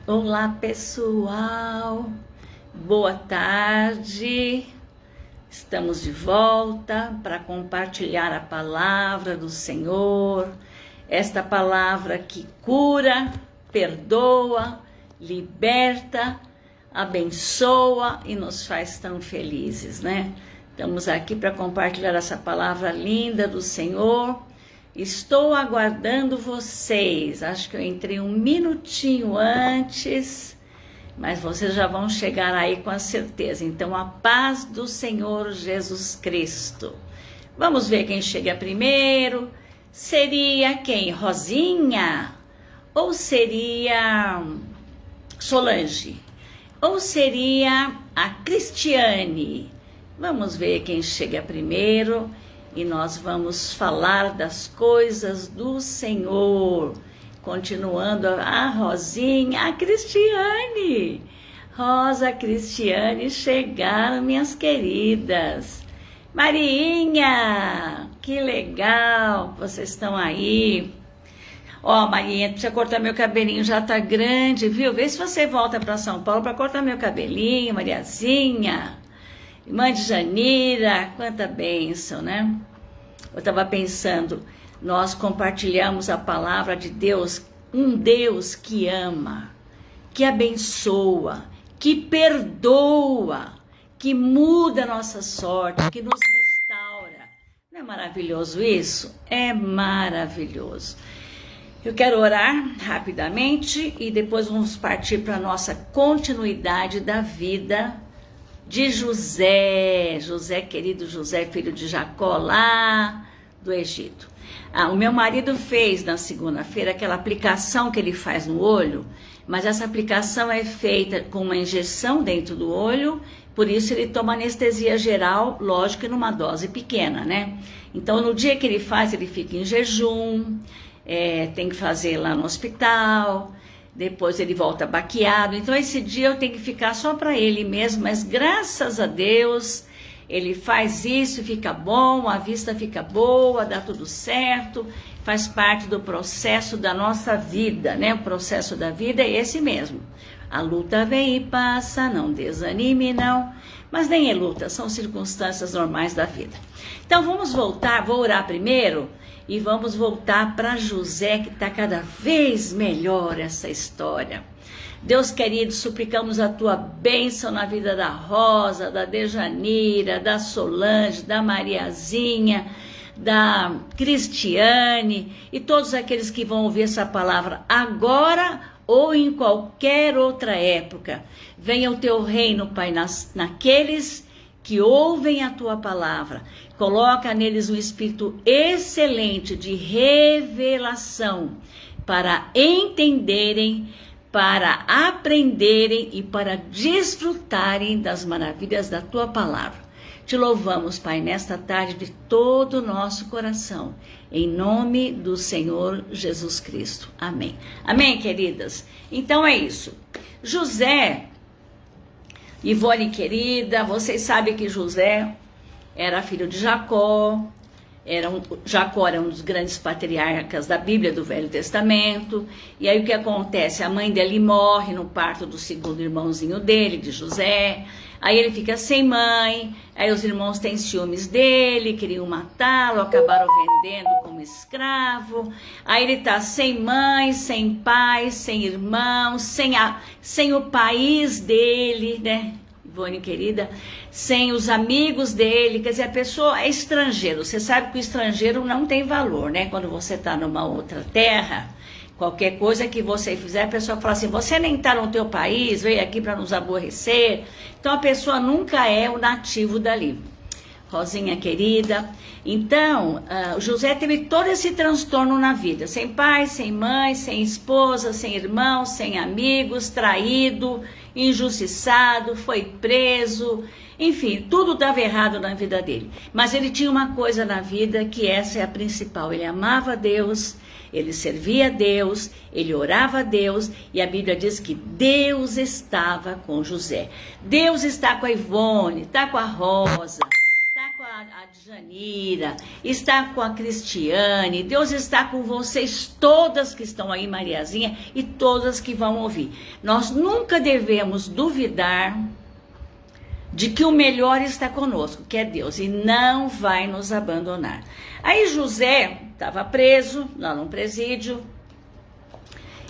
Olá, pessoal. Boa tarde. Estamos de volta para compartilhar a palavra do Senhor. Esta palavra que cura, perdoa, liberta, abençoa e nos faz tão felizes, né? Estamos aqui para compartilhar essa palavra linda do Senhor. Estou aguardando vocês. Acho que eu entrei um minutinho antes, mas vocês já vão chegar aí com a certeza. Então, a paz do Senhor Jesus Cristo. Vamos ver quem chega primeiro. Seria quem? Rosinha? Ou seria Solange? Ou seria a Cristiane? Vamos ver quem chega primeiro. E nós vamos falar das coisas do Senhor. Continuando a Rosinha, a Cristiane. Rosa, Cristiane, chegaram, minhas queridas. Mariinha, que legal, vocês estão aí. Ó, Mariinha, precisa cortar meu cabelinho, já tá grande, viu? Vê se você volta para São Paulo para cortar meu cabelinho, Mariazinha. Irmã de Janira, quanta bênção, né? Eu estava pensando, nós compartilhamos a palavra de Deus, um Deus que ama, que abençoa, que perdoa, que muda a nossa sorte, que nos restaura. Não é maravilhoso isso? É maravilhoso. Eu quero orar rapidamente e depois vamos partir para a nossa continuidade da vida de José, querido José, filho de Jacó, lá do Egito. O meu marido fez na segunda-feira aquela aplicação que ele faz no olho, mas essa aplicação é feita com uma injeção dentro do olho, por isso ele toma anestesia geral, lógico que numa dose pequena, né? Então no dia que ele faz, ele fica em jejum, tem que fazer lá no hospital. Depois ele volta baqueado, então esse dia eu tenho que ficar só para ele mesmo, mas graças a Deus ele faz isso, fica bom, a vista fica boa, dá tudo certo, faz parte do processo da nossa vida, né? O processo da vida é esse mesmo. A luta vem e passa, não desanime não, mas nem é luta, são circunstâncias normais da vida. Então vamos voltar, vou orar primeiro. E vamos voltar para José, que está cada vez melhor essa história. Deus querido, suplicamos a tua bênção na vida da Rosa, da Dejanira, da Solange, da Mariazinha, da Cristiane e todos aqueles que vão ouvir essa palavra agora ou em qualquer outra época. Venha o teu reino, Pai, naqueles que ouvem a tua palavra. Coloca neles um espírito excelente de revelação para entenderem, para aprenderem e para desfrutarem das maravilhas da tua palavra. Te louvamos, Pai, nesta tarde de todo o nosso coração, em nome do Senhor Jesus Cristo. Amém. Amém, queridas? Então é isso. José, Ivone querida, vocês sabem que José era filho de Jacó. Jacó era um dos grandes patriarcas da Bíblia do Velho Testamento. E aí o que acontece? A mãe dele morre no parto do segundo irmãozinho dele, de José. Aí ele fica sem mãe, aí os irmãos têm ciúmes dele, queriam matá-lo, acabaram vendendo como escravo. Aí ele tá sem mãe, sem pai, sem irmãos, sem o país dele, né? Ivone querida, sem os amigos dele, quer dizer, a pessoa é estrangeiro. Você sabe que o estrangeiro não tem valor, né? Quando você tá numa outra terra, qualquer coisa que você fizer, a pessoa fala assim, você nem tá no teu país, veio aqui para nos aborrecer. Então a pessoa nunca é o nativo dali. Rosinha querida, então José teve todo esse transtorno na vida, sem pai, sem mãe, sem esposa, sem irmãos, sem amigos, traído, injustiçado, foi preso, enfim, tudo dava errado na vida dele. Mas ele tinha uma coisa na vida que essa é a principal, ele amava Deus, ele servia a Deus, ele orava a Deus, e a Bíblia diz que Deus estava com José. Deus está com a Ivone, está com a Rosa, está com a a Djanira, está com a Cristiane, Deus está com vocês todas que estão aí, Mariazinha, e todas que vão ouvir. Nós nunca devemos duvidar de que o melhor está conosco, que é Deus, e não vai nos abandonar. Aí José estava preso lá num presídio,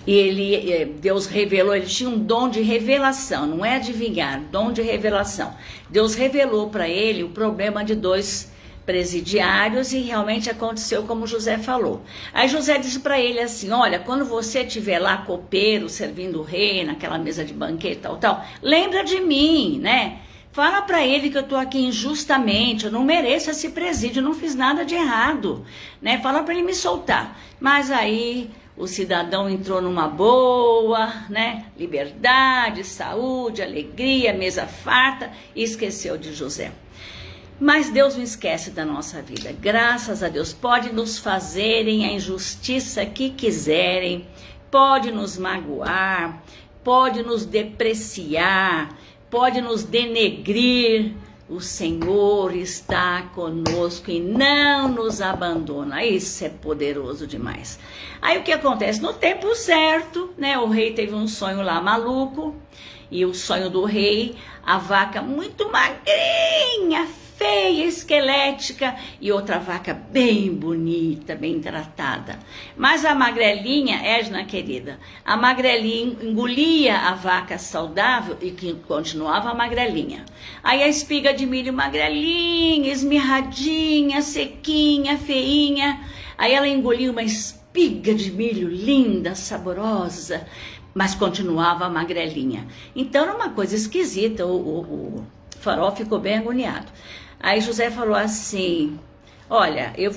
e Deus revelou, ele tinha um dom de revelação, não é adivinhar, dom de revelação. Deus revelou para ele o problema de 2 presidiários e realmente aconteceu como José falou. Aí José disse para ele assim, olha, quando você estiver lá copeiro, servindo o rei, naquela mesa de banquete, tal, lembra de mim, né? Fala para ele que eu tô aqui injustamente, eu não mereço esse presídio, eu não fiz nada de errado, né? Fala para ele me soltar. Mas aí o cidadão entrou numa boa, né? Liberdade, saúde, alegria, mesa farta e esqueceu de José. Mas Deus não esquece da nossa vida. Graças a Deus, pode nos fazerem a injustiça que quiserem, pode nos magoar, pode nos depreciar, pode nos denegrir. O Senhor está conosco e não nos abandona. Isso é poderoso demais. Aí o que acontece? No tempo certo, né? O rei teve um sonho lá maluco. E o sonho do rei, a vaca muito magrinha, feia, esquelética, e outra vaca bem bonita, bem tratada. Mas a magrelinha, Edna querida, a magrelinha engolia a vaca saudável e que continuava a magrelinha. Aí a espiga de milho magrelinha, esmirradinha, sequinha, feinha, aí ela engolia uma espiga de milho linda, saborosa, mas continuava a magrelinha. Então era uma coisa esquisita, o Faraó ficou bem agoniado. Aí José falou assim, olha, eu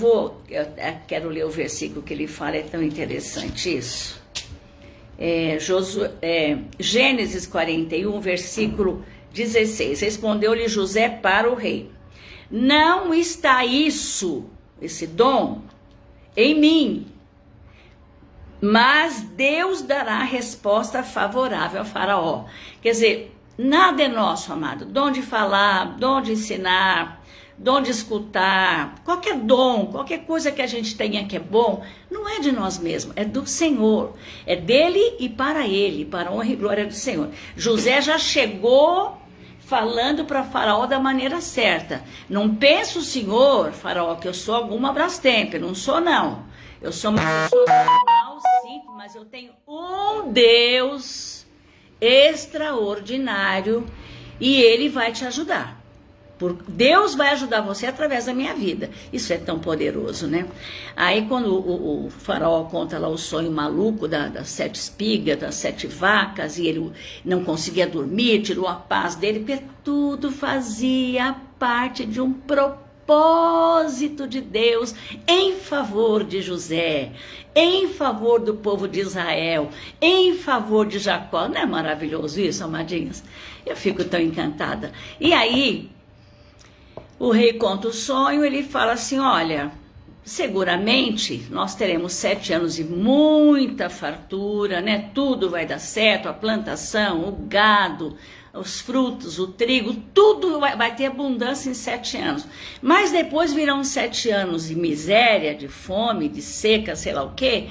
quero ler o versículo que ele fala, é tão interessante isso. Gênesis 41, versículo 16, respondeu-lhe José para o rei, não está esse dom, em mim, mas Deus dará resposta favorável ao Faraó. Quer dizer, nada é nosso, amado. Dom de falar, dom de ensinar, dom de escutar, qualquer dom, qualquer coisa que a gente tenha que é bom, não é de nós mesmos, é do Senhor. É dele e para a honra e glória do Senhor. José já chegou falando para Faraó da maneira certa. Não pensa o Senhor, Faraó, que eu sou alguma Brastemp, não sou não. Eu sou uma pessoa normal, simples, mas eu tenho um Deus extraordinário e ele vai te ajudar. Deus vai ajudar você através da minha vida. Isso é tão poderoso, né? Aí quando o Faraó conta lá o sonho maluco das 7 espigas, das 7 vacas, e ele não conseguia dormir, tirou a paz dele, porque tudo fazia parte de um propósito de Deus em favor de José, em favor do povo de Israel, em favor de Jacó. Não é maravilhoso isso, amadinhas? Eu fico tão encantada. E aí, o rei conta o sonho, ele fala assim, olha, seguramente nós teremos 7 anos de muita fartura, né? Tudo vai dar certo, a plantação, o gado, os frutos, o trigo, tudo vai ter abundância em 7 anos. Mas depois virão 7 anos de miséria, de fome, de seca, sei lá o quê.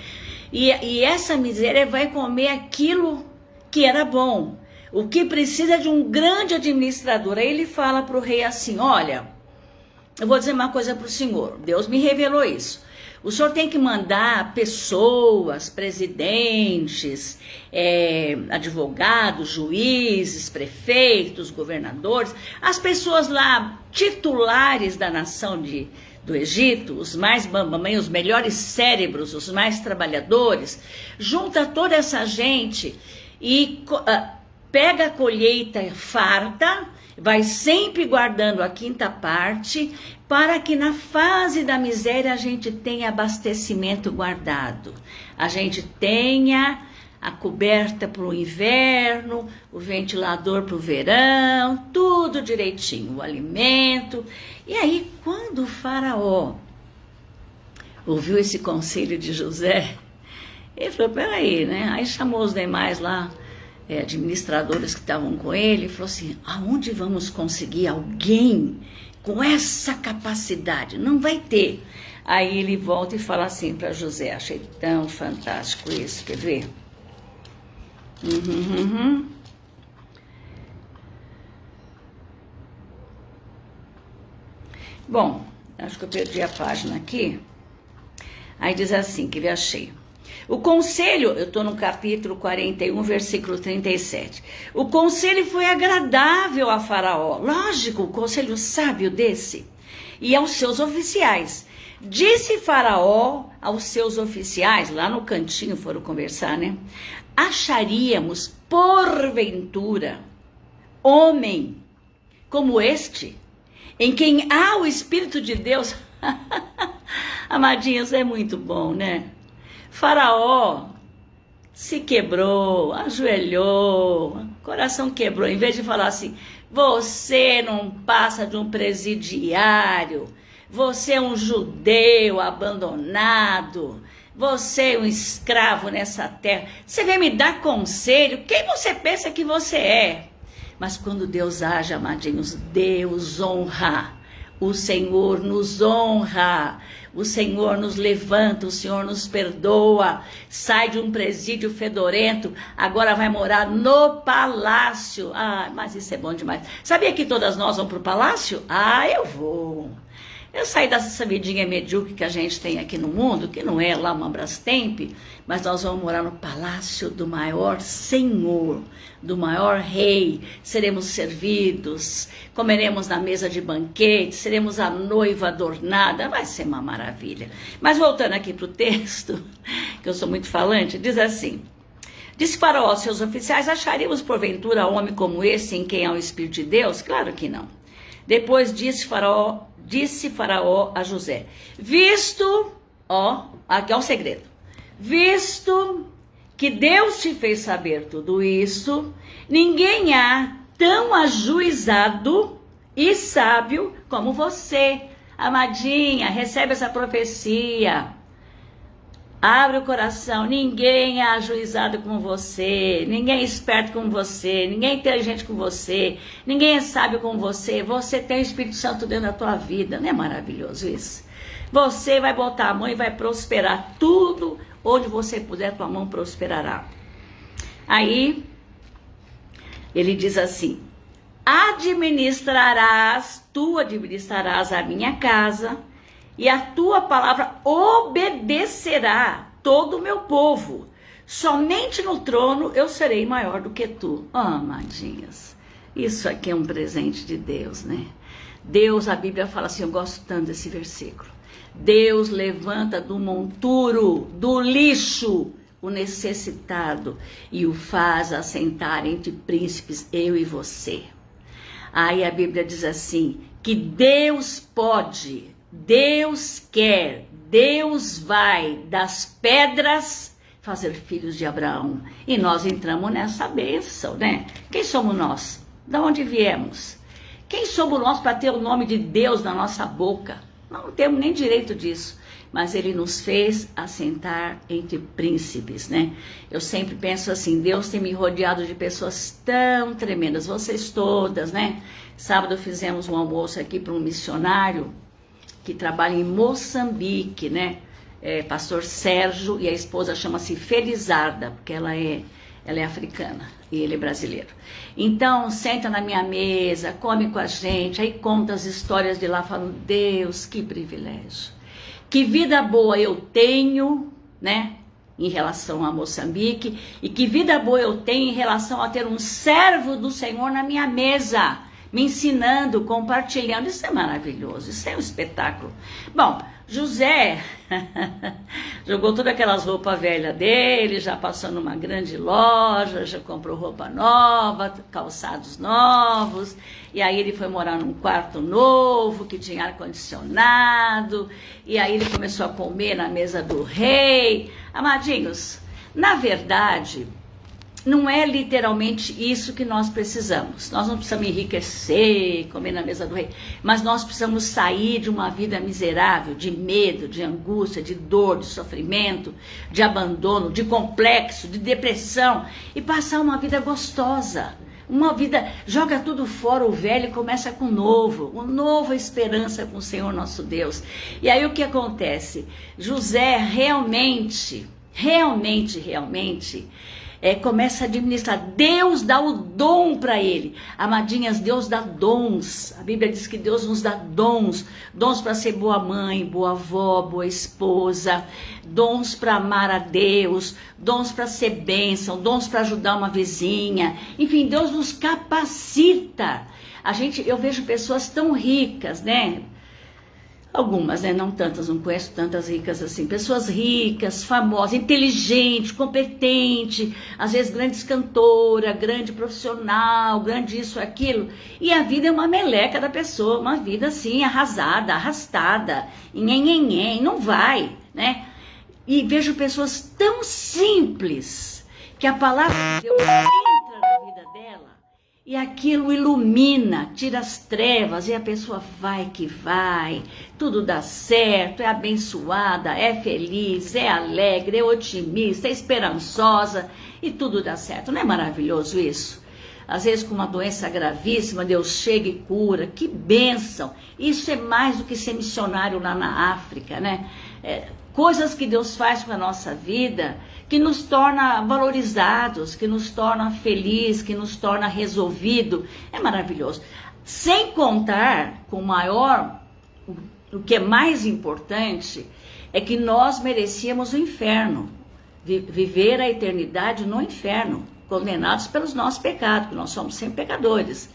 E essa miséria vai comer aquilo que era bom. O que precisa de um grande administrador. Aí ele fala para o rei assim, olha, eu vou dizer uma coisa para o senhor, Deus me revelou isso. O senhor tem que mandar pessoas, presidentes, advogados, juízes, prefeitos, governadores, as pessoas lá titulares da nação do Egito, os mais bambamães, os melhores cérebros, os mais trabalhadores, junta toda essa gente e pega a colheita farta, vai sempre guardando a 5ª parte, para que na fase da miséria a gente tenha abastecimento guardado. A gente tenha a coberta para o inverno, o ventilador para o verão, tudo direitinho, o alimento. E aí, quando o Faraó ouviu esse conselho de José, ele falou, peraí, né? Aí chamou os demais lá, administradores que estavam com ele, e falou assim, aonde vamos conseguir alguém com essa capacidade, não vai ter. Aí ele volta e fala assim para José, achei tão fantástico isso, quer ver? Bom, acho que eu perdi a página aqui. Aí diz assim, que eu achei. O conselho, eu estou no capítulo 41, versículo 37. O conselho foi agradável a Faraó. Lógico, o conselho sábio desse. E aos seus oficiais. Disse Faraó aos seus oficiais, lá no cantinho foram conversar, né? Acharíamos, porventura, homem como este, em quem há o Espírito de Deus. Amadinhos, é muito bom, né? Faraó se quebrou, ajoelhou, coração quebrou. Em vez de falar assim, você não passa de um presidiário, você é um judeu abandonado, você é um escravo nessa terra. Você vem me dar conselho, quem você pensa que você é? Mas quando Deus age, amadinhos, Deus honra. O Senhor nos honra, o Senhor nos levanta, o Senhor nos perdoa, sai de um presídio fedorento, agora vai morar no palácio. Ah, mas isso é bom demais. Sabia que todas nós vamos para o palácio? Ah, eu vou. Eu saí dessa vidinha medíocre que a gente tem aqui no mundo, que não é lá uma Brastemp, mas nós vamos morar no palácio do maior Senhor, do maior Rei. Seremos servidos, comeremos na mesa de banquete, seremos a noiva adornada, vai ser uma maravilha. Mas voltando aqui para o texto, que eu sou muito falante, diz assim: disse Faraó aos seus oficiais, acharíamos porventura homem como esse em quem há o Espírito de Deus? Claro que não. Depois disse Faraó a José, visto, aqui é um segredo, visto que Deus te fez saber tudo isso, ninguém há tão ajuizado e sábio como você. Amadinha, recebe essa profecia. Abre o coração, ninguém é ajuizado como você, ninguém é esperto como você, ninguém é inteligente como você, ninguém é sábio como você. Você tem o Espírito Santo dentro da tua vida, não é maravilhoso isso? Você vai botar a mão e vai prosperar, tudo onde você puder, tua mão prosperará. Aí, ele diz assim, tu administrarás a minha casa, e a tua palavra obedecerá todo o meu povo. Somente no trono eu serei maior do que tu. Oh, amadinhas, isso aqui é um presente de Deus, né? Deus, a Bíblia fala assim, eu gosto tanto desse versículo. Deus levanta do monturo, do lixo, o necessitado e o faz assentar entre príncipes, eu e você. Aí a Bíblia diz assim, que Deus pode... Deus quer, Deus vai das pedras fazer filhos de Abraão. E nós entramos nessa bênção, né? Quem somos nós? De onde viemos? Quem somos nós para ter o nome de Deus na nossa boca? Não temos nem direito disso. Mas Ele nos fez assentar entre príncipes, né? Eu sempre penso assim, Deus tem me rodeado de pessoas tão tremendas. Vocês todas, né? Sábado fizemos um almoço aqui para um missionário que trabalha em Moçambique, né? Pastor Sérgio, e a esposa chama-se Felizarda, porque ela é africana e ele é brasileiro. Então, senta na minha mesa, come com a gente, aí conta as histórias de lá, falando, Deus, que privilégio. Que vida boa eu tenho, né? Em relação a Moçambique, e que vida boa eu tenho em relação a ter um servo do Senhor na minha mesa, me ensinando, compartilhando. Isso é maravilhoso, isso é um espetáculo. Bom, José jogou todas aquelas roupas velhas dele, já passou numa grande loja, já comprou roupa nova, calçados novos, e aí ele foi morar num quarto novo, que tinha ar-condicionado, e aí ele começou a comer na mesa do rei. Amadinhos, na verdade... não é literalmente isso que nós precisamos. Nós não precisamos enriquecer, comer na mesa do rei, mas nós precisamos sair de uma vida miserável, de medo, de angústia, de dor, de sofrimento, de abandono, de complexo, de depressão, e passar uma vida gostosa, Uma vida, joga tudo fora, o velho, e começa com o novo. Uma nova esperança com o Senhor nosso Deus. E aí o que acontece? José realmente começa a administrar. Deus dá o dom para ele. Amadinhas, Deus dá dons. A Bíblia diz que Deus nos dá dons. Dons para ser boa mãe, boa avó, boa esposa. Dons para amar a Deus. Dons para ser bênção. Dons para ajudar uma vizinha. Enfim, Deus nos capacita. Eu vejo pessoas tão ricas, né? Algumas, né? Não tantas, não conheço tantas ricas assim. Pessoas ricas, famosas, inteligentes, competentes, às vezes grandes cantora, grande profissional, grande isso, aquilo. E a vida é uma meleca da pessoa, uma vida assim, arrasada, arrastada, nhenhenhen, não vai, né? E vejo pessoas tão simples que a palavra de Deus entra na vida dela. E aquilo ilumina, tira as trevas, e a pessoa vai que vai, tudo dá certo, é abençoada, é feliz, é alegre, é otimista, é esperançosa, e tudo dá certo. Não é maravilhoso isso? Às vezes com uma doença gravíssima, Deus chega e cura, que bênção! Isso é mais do que ser missionário lá na África, né? Coisas que Deus faz com a nossa vida, que nos torna valorizados, que nos torna feliz, que nos torna resolvido, é maravilhoso. Sem contar com o que é mais importante, é que nós merecíamos o inferno, viver a eternidade no inferno, condenados pelos nossos pecados, porque nós somos sempre pecadores.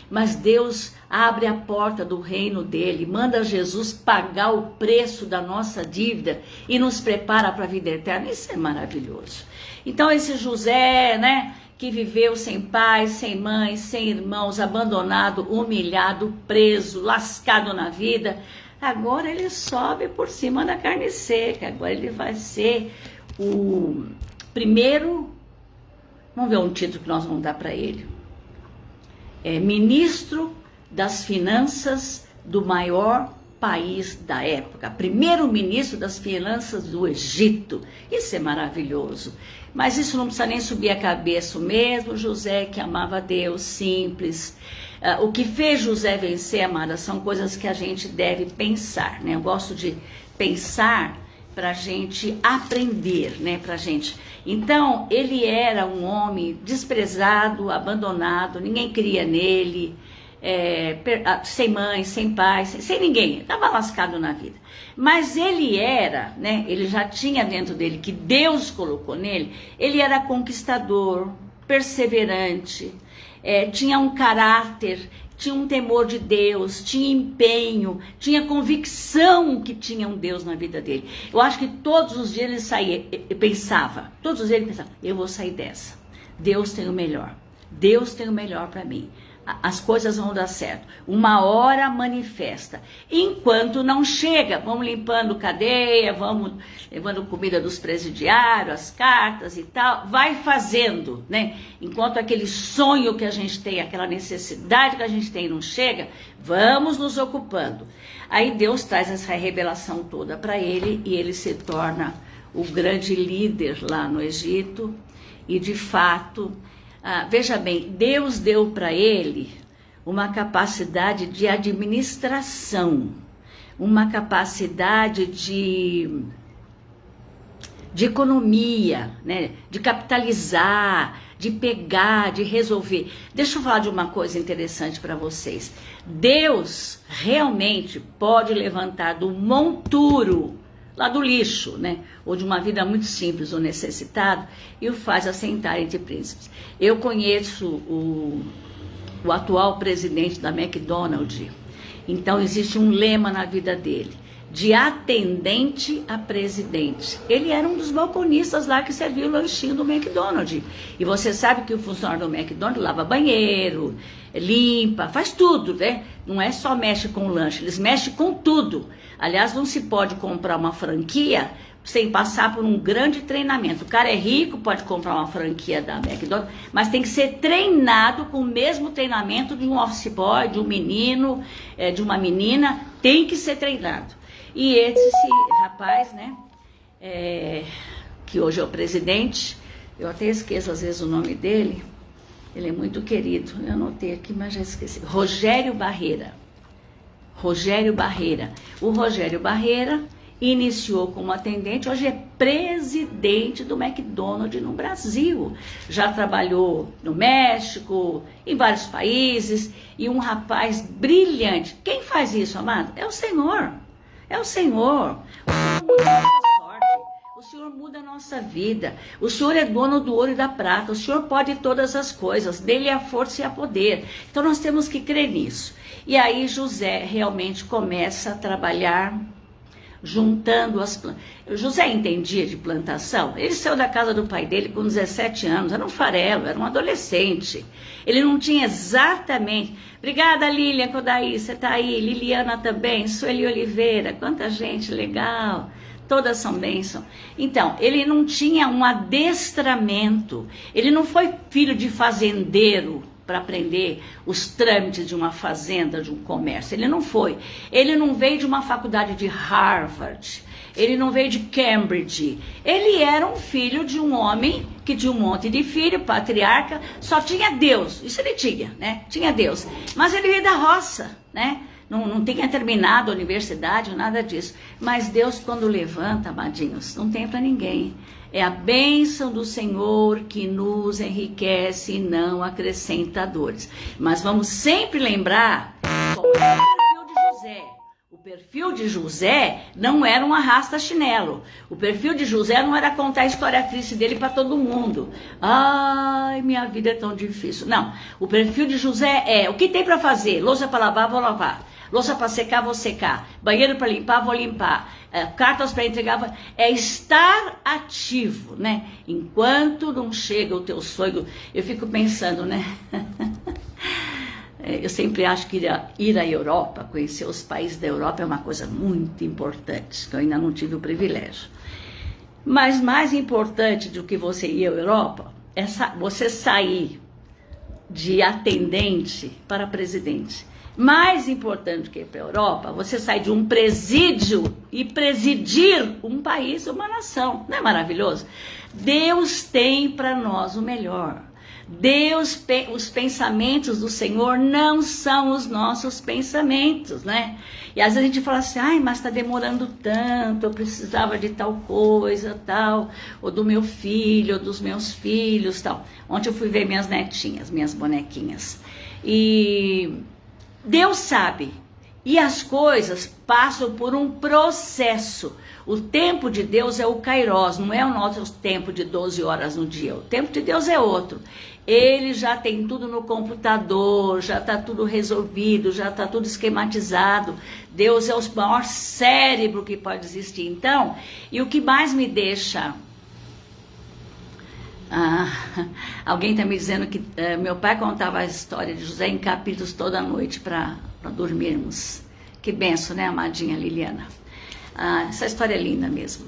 Mas Deus abre a porta do reino dele, manda Jesus pagar o preço da nossa dívida e nos prepara para a vida eterna. Isso é maravilhoso. Então esse José, né, que viveu sem pai, sem mãe, sem irmãos, abandonado, humilhado, preso, lascado na vida, agora ele sobe por cima da carne seca. Agora ele vai ser o primeiro, vamos ver um título que nós vamos dar para ele. Ministro das Finanças do maior país da época, primeiro-ministro das finanças do Egito. Isso é maravilhoso, mas isso não precisa nem subir a cabeça. O mesmo José que amava Deus, simples. O que fez José vencer, amada, são coisas que a gente deve pensar, né? Eu gosto de pensar para a gente aprender, né, pra gente. Então, ele era um homem desprezado, abandonado, ninguém queria nele, sem mãe, sem pai, sem ninguém, estava lascado na vida. Mas ele era, né, ele já tinha dentro dele, que Deus colocou nele, ele era conquistador, perseverante, tinha um caráter, tinha um temor de Deus, tinha empenho, tinha convicção que tinha um Deus na vida dele. Eu acho que todos os dias ele saía, pensava, eu vou sair dessa. Deus tem o melhor. Deus tem o melhor para mim. As coisas vão dar certo. Uma hora manifesta. Enquanto não chega, vamos limpando cadeia, vamos levando comida dos presidiários, as cartas e tal, vai fazendo, né? Enquanto aquele sonho que a gente tem, aquela necessidade que a gente tem não chega, vamos nos ocupando. Aí Deus traz essa revelação toda para ele e ele se torna o grande líder lá no Egito e de fato... veja bem, Deus deu para ele uma capacidade de administração, uma capacidade de economia, né? De capitalizar, de pegar, de resolver. Deixa eu falar de uma coisa interessante para vocês. Deus realmente pode levantar do monturo, lá do lixo, né? Ou de uma vida muito simples ou necessitado, e o faz assentar entre príncipes. Eu conheço o atual presidente da McDonald's, então existe um lema na vida dele, de atendente a presidente. Ele era um dos balconistas lá que serviu o lanchinho do McDonald's. E você sabe que o funcionário do McDonald's lava banheiro, limpa, faz tudo, né? Não é só mexe com o lanche, eles mexem com tudo. Aliás, não se pode comprar uma franquia sem passar por um grande treinamento. O cara é rico, pode comprar uma franquia da McDonald's, mas tem que ser treinado com o mesmo treinamento de um office boy, de um menino, de uma menina, tem que ser treinado. E esse rapaz, né, que hoje é o presidente, eu até esqueço às vezes o nome dele, Ele é muito querido. Eu anotei aqui, mas já esqueci. Rogério Barreira. Rogério Barreira. O Rogério Barreira iniciou como atendente, hoje é presidente do McDonald's no Brasil. Já trabalhou no México, em vários países, e um rapaz brilhante. Quem faz isso, amado? É o Senhor. É o Senhor. O Senhor muda a nossa vida. O Senhor é dono do ouro e da prata. O Senhor pode todas as coisas. Dele é a força e a poder. Então nós temos que crer nisso. E aí José realmente começa a trabalhar juntando as plantas. José entendia de plantação. Ele saiu da casa do pai dele com 17 anos. Era um farelo, era um adolescente. Ele não tinha exatamente... Obrigada, Lilian Kodaí, você está aí. Liliana também. Sueli Oliveira. Quanta gente legal. Todas são bênção. Então, ele não tinha um adestramento. Ele não foi filho de fazendeiro para aprender os trâmites de uma fazenda, de um comércio. Ele não foi. Ele não veio de uma faculdade de Harvard. Ele não veio de Cambridge. Ele era um filho de um homem que tinha um monte de filho, patriarca, só tinha Deus. Isso ele tinha, né? Tinha Deus. Mas ele veio da roça, né? Não tinha terminado a universidade, nada disso. Mas Deus, quando levanta, amadinhos, não tem para ninguém. É a bênção do Senhor que nos enriquece e não acrescenta dores. Mas vamos sempre lembrar qual é o perfil de José. O perfil de José não era um arrasta-chinelo. O perfil de José não era contar a história triste dele para todo mundo. Ai, minha vida é tão difícil. Não, o perfil de José é o que tem para fazer. Louça para lavar, vou lavar. Louça para secar, vou secar. Banheiro para limpar, vou limpar. Cartas para entregar, é estar ativo, né? Enquanto não chega o teu sonho, eu fico pensando, né? Eu sempre acho que ir à Europa, conhecer os países da Europa é uma coisa muito importante, que eu ainda não tive o privilégio. Mas mais importante do que você ir à Europa, é você sair de atendente para presidente. Mais importante do que ir para a Europa, você sai de um presídio e presidir um país, uma nação. Não é maravilhoso? Deus tem para nós o melhor. Os pensamentos do Senhor não são os nossos pensamentos, né? E às vezes a gente fala assim, ai, mas está demorando tanto, eu precisava de tal coisa, tal, ou do meu filho, ou dos meus filhos, tal. Ontem eu fui ver minhas netinhas, minhas bonequinhas. E Deus sabe, e as coisas passam por um processo. O tempo de Deus é o Kairos, não é o nosso tempo de 12 horas no dia. O tempo de Deus é outro. Ele já tem tudo no computador, já está tudo resolvido, já está tudo esquematizado. Deus é o maior cérebro que pode existir. Então, e o que mais me deixa... alguém está me dizendo que meu pai contava a história de José em capítulos toda noite para dormirmos. Que benção, né, amadinha Liliana? Essa história é linda mesmo.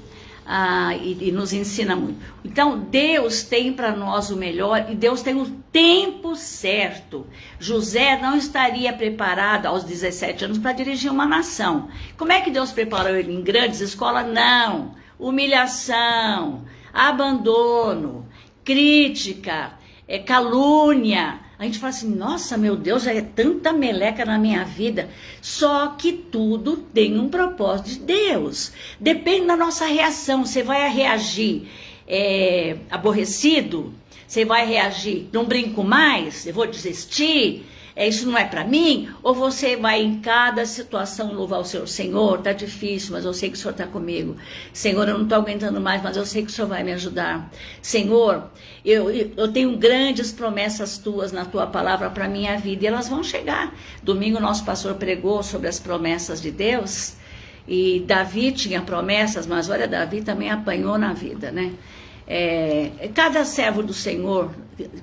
E nos ensina muito. Então, Deus tem para nós o melhor e Deus tem o tempo certo. José não estaria preparado aos 17 anos para dirigir uma nação. Como é que Deus preparou ele em grandes escolas? Não. Humilhação, abandono, crítica, calúnia. A gente fala assim, nossa, meu Deus, já é tanta meleca na minha vida. Só que tudo tem um propósito de Deus. Depende da nossa reação. Você vai reagir aborrecido? Você vai reagir, não brinco mais? Eu vou desistir? Isso não é para mim? Ou você vai em cada situação louvar o Senhor? Senhor, tá difícil, mas eu sei que o Senhor tá comigo. Senhor, eu não tô aguentando mais, mas eu sei que o Senhor vai me ajudar. Senhor, eu tenho grandes promessas tuas na tua palavra para minha vida e elas vão chegar. Domingo nosso pastor pregou sobre as promessas de Deus e Davi tinha promessas, mas olha, Davi também apanhou na vida, né? Cada servo do Senhor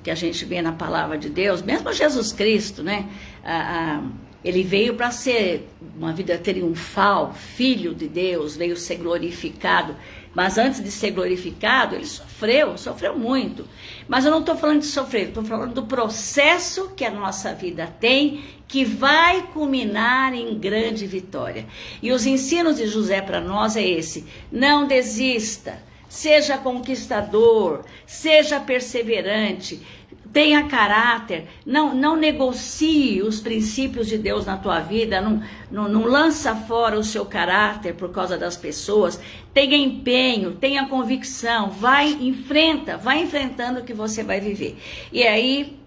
que a gente vê na palavra de Deus, mesmo Jesus Cristo, né? Ele veio para ser uma vida triunfal, filho de Deus, veio ser glorificado. Mas antes de ser glorificado, ele sofreu muito. Mas eu não estou falando de sofrer, estou falando do processo que a nossa vida tem, que vai culminar em grande vitória. E os ensinos de José para nós é esse: não desista. Seja conquistador, seja perseverante. tenha caráter, não negocie os princípios de Deus na tua vida, não lança fora o seu caráter por causa das pessoas, tenha empenho, tenha convicção, vai enfrentando que você vai viver. E aí,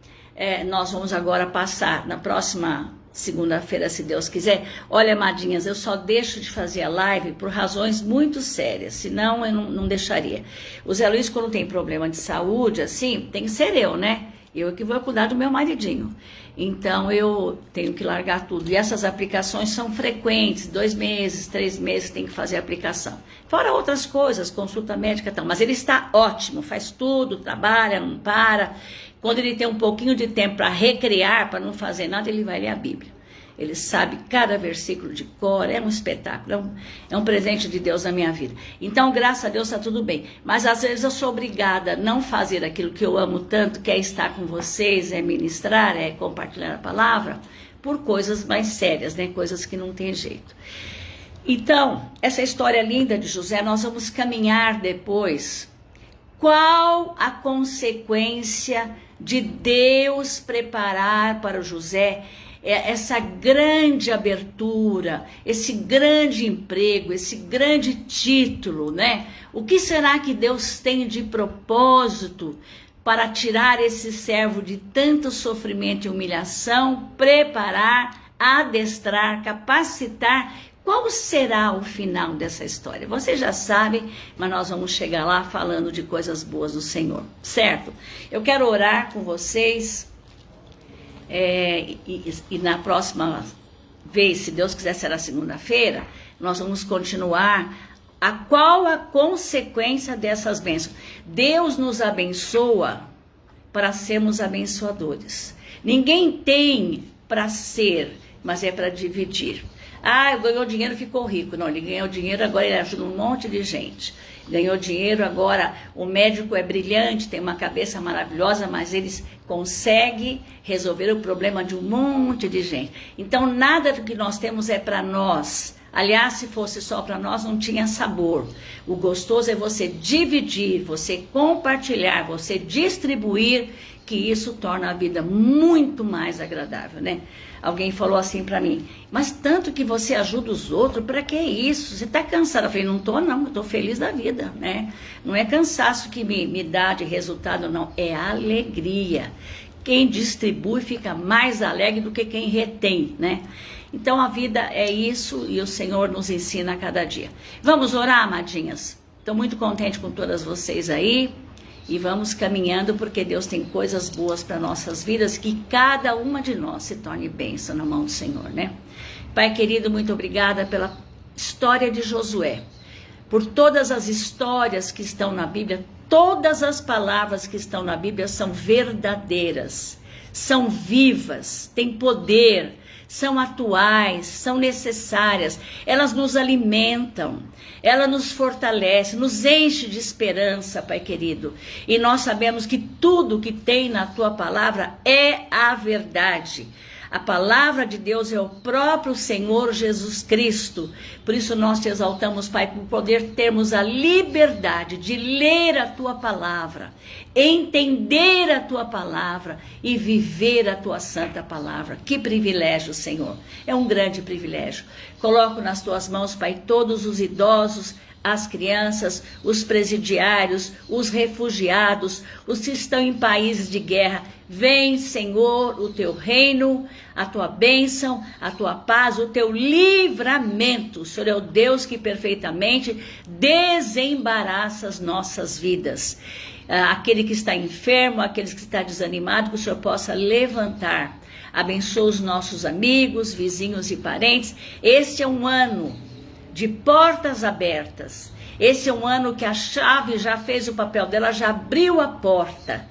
nós vamos agora passar na próxima segunda-feira, se Deus quiser. Olha, amadinhas, eu só deixo de fazer a live por razões muito sérias, senão eu não deixaria. O Zé Luiz, quando tem problema de saúde, assim, tem que ser eu, né? Eu que vou cuidar do meu maridinho. Então, eu tenho que largar tudo. E essas aplicações são frequentes, 2 meses, 3 meses tem que fazer a aplicação. Fora outras coisas, consulta médica e tal. Mas ele está ótimo, faz tudo, trabalha, não para. Quando ele tem um pouquinho de tempo para recriar, para não fazer nada, ele vai ler a Bíblia. Ele sabe cada versículo de cor, é um espetáculo, é um presente de Deus na minha vida. Então, graças a Deus, está tudo bem. Mas às vezes eu sou obrigada a não fazer aquilo que eu amo tanto, que é estar com vocês, é ministrar, é compartilhar a palavra, por coisas mais sérias, né? Coisas que não tem jeito. Então, essa história linda de José, nós vamos caminhar depois. Qual a consequência de Deus preparar para o José essa grande abertura, esse grande emprego, esse grande título, né? O que será que Deus tem de propósito para tirar esse servo de tanto sofrimento e humilhação, preparar, adestrar, capacitar? Qual será o final dessa história? Você já sabe, mas nós vamos chegar lá falando de coisas boas do Senhor, certo? Eu quero orar com vocês. E na próxima vez, se Deus quiser, será segunda-feira, nós vamos continuar. Qual a consequência dessas bênçãos? Deus nos abençoa para sermos abençoadores. Ninguém tem para ser, mas é para dividir. Ganhou dinheiro, ficou rico. Não, ele ganhou dinheiro, agora ele ajuda um monte de gente. Ganhou dinheiro, agora o médico é brilhante, tem uma cabeça maravilhosa, mas ele consegue resolver o problema de um monte de gente. Então, nada do que nós temos é para nós. Aliás, se fosse só para nós, não tinha sabor. O gostoso é você dividir, você compartilhar, você distribuir, que isso torna a vida muito mais agradável, né? Alguém falou assim para mim, mas tanto que você ajuda os outros, para que isso? Você está cansada? Eu falei, não estou não, estou feliz da vida, né? Não é cansaço que me dá de resultado, não, é alegria. Quem distribui fica mais alegre do que quem retém, né? Então a vida é isso e o Senhor nos ensina a cada dia. Vamos orar, amadinhas? Estou muito contente com todas vocês aí. E vamos caminhando, porque Deus tem coisas boas para nossas vidas, que cada uma de nós se torne bênção na mão do Senhor, né? Pai querido, muito obrigada pela história de Josué, por todas as histórias que estão na Bíblia. Todas as palavras que estão na Bíblia são verdadeiras, são vivas, têm poder, são atuais, são necessárias, elas nos alimentam, ela nos fortalece, nos enche de esperança, Pai querido. E nós sabemos que tudo que tem na Tua palavra é a verdade. A palavra de Deus é o próprio Senhor Jesus Cristo. Por isso nós te exaltamos, Pai, por poder termos a liberdade de ler a Tua palavra, entender a Tua palavra e viver a Tua santa palavra. Que privilégio, Senhor. É um grande privilégio. Coloco nas Tuas mãos, Pai, todos os idosos, as crianças, os presidiários, os refugiados, os que estão em países de guerra. Vem, Senhor, o Teu reino, a Tua bênção, a Tua paz, o Teu livramento. O Senhor é o Deus que perfeitamente desembaraça as nossas vidas. Aquele que está enfermo, aquele que está desanimado, que o Senhor possa levantar. Abençoa os nossos amigos, vizinhos e parentes. Este é um ano de portas abertas. Esse é um ano que a chave já fez o papel dela, já abriu a porta.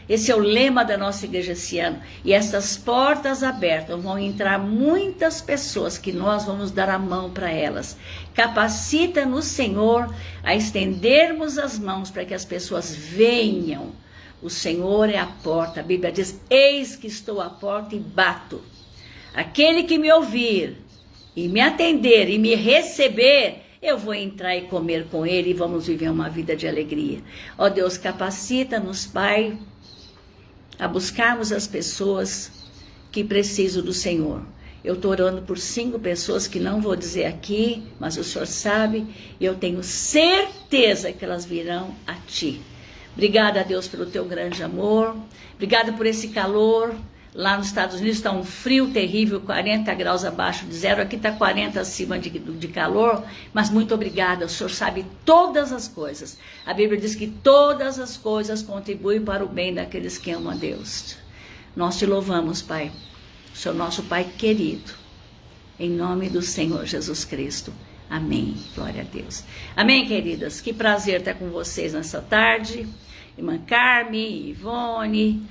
Esse é o lema da nossa igreja esse ano. E essas portas abertas vão entrar muitas pessoas que nós vamos dar a mão para elas. Capacita-nos, Senhor, a estendermos as mãos para que as pessoas venham. O Senhor é a porta. A Bíblia diz, eis que estou à porta e bato. Aquele que me ouvir e me atender e me receber, eu vou entrar e comer com ele e vamos viver uma vida de alegria. Ó Deus, capacita-nos, Pai, a buscarmos as pessoas que precisam do Senhor. Eu estou orando por 5 pessoas que não vou dizer aqui, mas o Senhor sabe, e eu tenho certeza que elas virão a Ti. Obrigada a Deus pelo Teu grande amor, obrigada por esse calor. Lá nos Estados Unidos está um frio terrível, 40 graus abaixo de zero, aqui está 40 acima de calor, mas muito obrigada, o Senhor sabe todas as coisas. A Bíblia diz que todas as coisas contribuem para o bem daqueles que amam a Deus. Nós Te louvamos, Pai, o Senhor nosso Pai querido, em nome do Senhor Jesus Cristo. Amém, glória a Deus. Amém, queridas, que prazer estar com vocês nessa tarde. Irmã Carme, Ivone,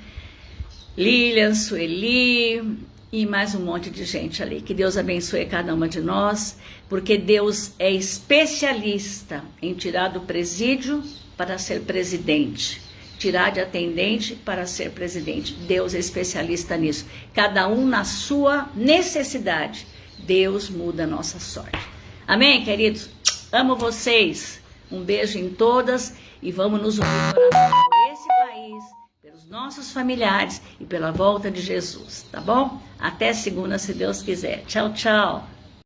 Lilian, Sueli e mais um monte de gente ali. Que Deus abençoe cada uma de nós, porque Deus é especialista em tirar do presídio para ser presidente, tirar de atendente para ser presidente. Deus é especialista nisso. Cada um na sua necessidade. Deus muda a nossa sorte. Amém, queridos? Amo vocês. Um beijo em todas e vamos nos unir por esse país, pelos nossos familiares e pela volta de Jesus, tá bom? Até segunda, se Deus quiser. Tchau, tchau.